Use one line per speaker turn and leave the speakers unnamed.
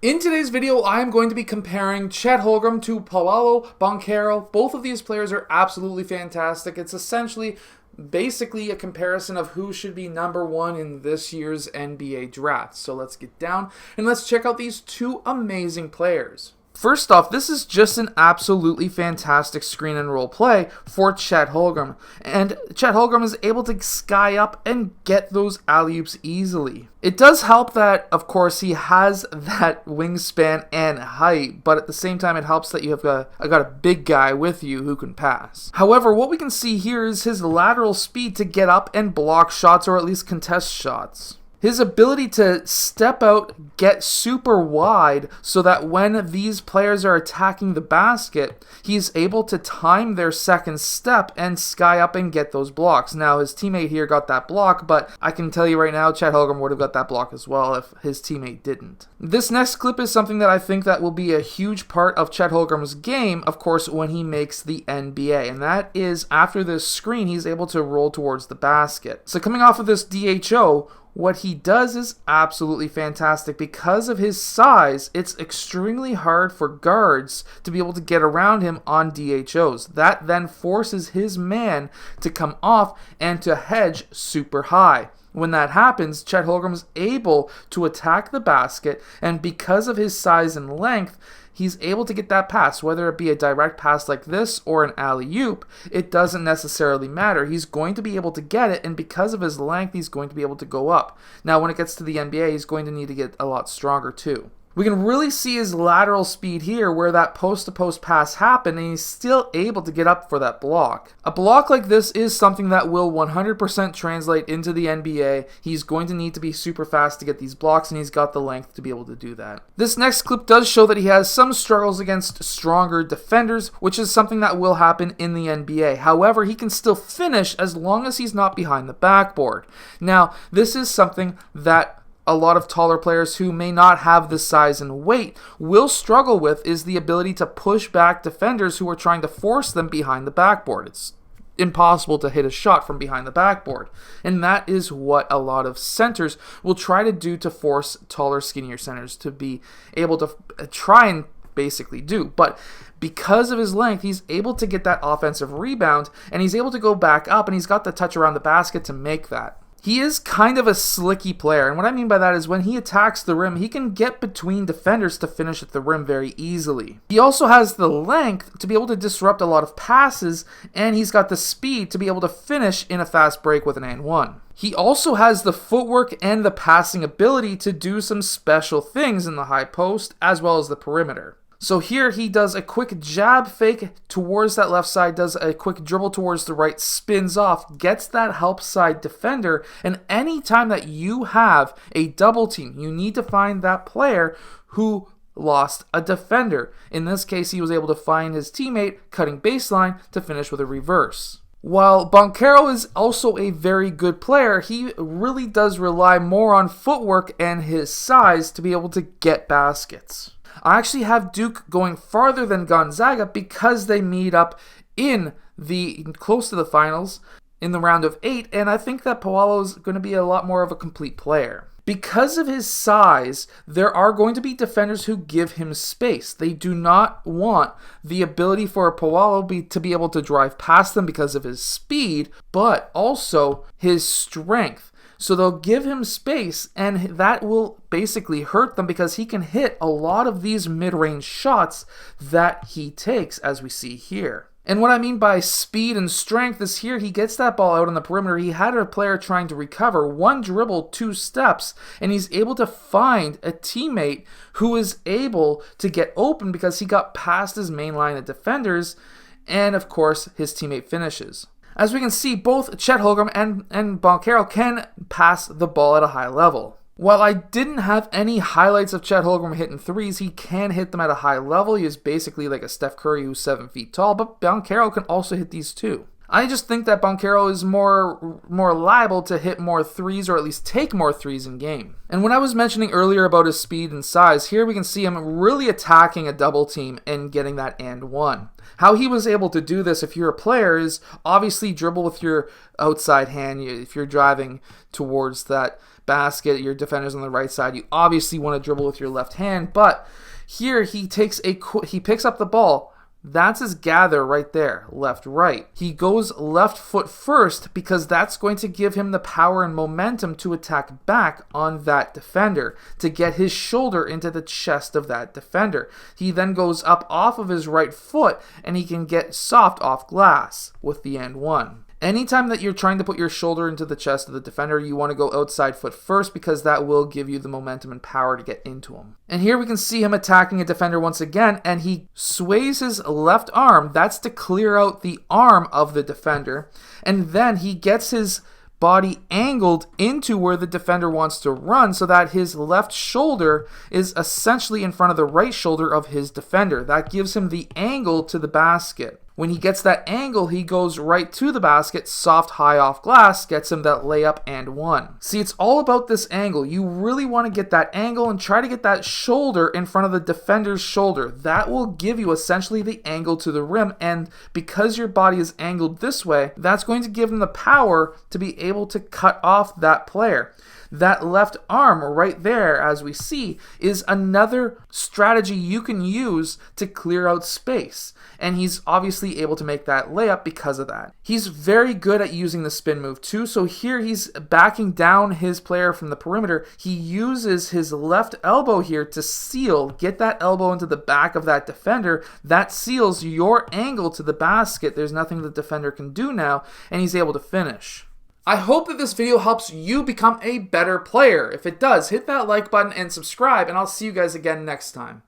In today's video, I am going to be comparing Chet Holmgren to Paolo Banchero. Both of these players are absolutely fantastic. It's essentially basically a comparison of who should be number one in this year's NBA draft. So let's get down and let's check out these two amazing players. First off, this is just an absolutely fantastic screen and roll play for Chet Holmgren. And Chet Holmgren is able to sky up and get those alley-oops easily. It does help that, of course, he has that wingspan and height, but at the same time it helps that you have got a big guy with you who can pass. However, what we can see here is his lateral speed to get up and block shots, or at least contest shots. His ability to step out, get super wide, so that when these players are attacking the basket, he's able to time their second step and sky up and get those blocks. Now, his teammate here got that block, but I can tell you right now, Chet Holmgren would have got that block as well if his teammate didn't. This next clip is something that I think that will be a huge part of Chet Holmgren's game, of course, when he makes the NBA, and that is after this screen, he's able to roll towards the basket. So coming off of this DHO, what he does is absolutely fantastic. Because of his size, it's extremely hard for guards to be able to get around him on DHOs. That then forces his man to come off and to hedge super high. When that happens, Chet Holmgren is able to attack the basket, and because of his size and length, he's able to get that pass, whether it be a direct pass like this or an alley-oop. It doesn't necessarily matter. He's going to be able to get it, and because of his length, he's going to be able to go up. Now, when it gets to the NBA, he's going to need to get a lot stronger too. We can really see his lateral speed here where that post-to-post pass happened, and he's still able to get up for that block. A block like this is something that will 100% translate into the NBA. He's going to need to be super fast to get these blocks, and he's got the length to be able to do that. This next clip does show that he has some struggles against stronger defenders, which is something that will happen in the NBA. However, he can still finish as long as he's not behind the backboard. Now, this is something that a lot of taller players who may not have the size and weight will struggle with, is the ability to push back defenders who are trying to force them behind the backboard. It's impossible to hit a shot from behind the backboard. And that is what a lot of centers will try to do to force taller, skinnier centers to be able to try and basically do. But because of his length, he's able to get that offensive rebound, and he's able to go back up, and he's got the touch around the basket to make that. He is kind of a slicky player, and what I mean by that is when he attacks the rim, he can get between defenders to finish at the rim very easily. He also has the length to be able to disrupt a lot of passes, and he's got the speed to be able to finish in a fast break with an and one. He also has the footwork and the passing ability to do some special things in the high post as well as the perimeter. So here he does a quick jab fake towards that left side, does a quick dribble towards the right, spins off, gets that help side defender, and anytime that you have a double team, you need to find that player who lost a defender. In this case, he was able to find his teammate cutting baseline to finish with a reverse. While Banchero is also a very good player, he really does rely more on footwork and his size to be able to get baskets. I actually have Duke going farther than Gonzaga because they meet up in the close to the finals in the round of 8, and I think that Paolo is going to be a lot more of a complete player. Because of his size, there are going to be defenders who give him space. They do not want the ability for Paolo to be able to drive past them because of his speed, but also his strength. So they'll give him space, and that will basically hurt them because he can hit a lot of these mid-range shots that he takes, as we see here. And what I mean by speed and strength is here he gets that ball out on the perimeter. He had a player trying to recover, one dribble, 2 steps, and he's able to find a teammate who is able to get open because he got past his main line of defenders, and of course his teammate finishes. As we can see, both Chet Holmgren and Banchero can pass the ball at a high level. While I didn't have any highlights of Chet Holmgren hitting threes, he can hit them at a high level. He is basically like a Steph Curry who's 7 feet tall, but Banchero can also hit these too. I just think that Banchero is more liable to hit more threes, or at least take more threes in game. And when I was mentioning earlier about his speed and size, here we can see him really attacking a double team and getting that and one. How he was able to do this, if you're a player, is obviously dribble with your outside hand. If you're driving towards that basket, your defender's on the right side, you obviously want to dribble with your left hand. But here he picks up the ball. That's his gather right there, left-right. He goes left foot first because that's going to give him the power and momentum to attack back on that defender, to get his shoulder into the chest of that defender. He then goes up off of his right foot, and he can get soft off glass with the and one. Anytime that you're trying to put your shoulder into the chest of the defender, you want to go outside foot first because that will give you the momentum and power to get into him. And here we can see him attacking a defender once again, and he sways his left arm. That's to clear out the arm of the defender. And then he gets his body angled into where the defender wants to run so that his left shoulder is essentially in front of the right shoulder of his defender. That gives him the angle to the basket. When he gets that angle, he goes right to the basket, soft high off glass, gets him that layup and one. See, it's all about this angle. You really want to get that angle and try to get that shoulder in front of the defender's shoulder. That will give you essentially the angle to the rim, and because your body is angled this way, that's going to give him the power to be able to cut off that player. That left arm right there, as we see, is another strategy you can use to clear out space. And he's obviously able to make that layup because of that. He's very good at using the spin move too. So here he's backing down his player from the perimeter. He uses his left elbow here to seal, get that elbow into the back of that defender. That seals your angle to the basket. There's nothing the defender can do now, and he's able to finish. I hope that this video helps you become a better player. If it does, hit that like button and subscribe, and I'll see you guys again next time.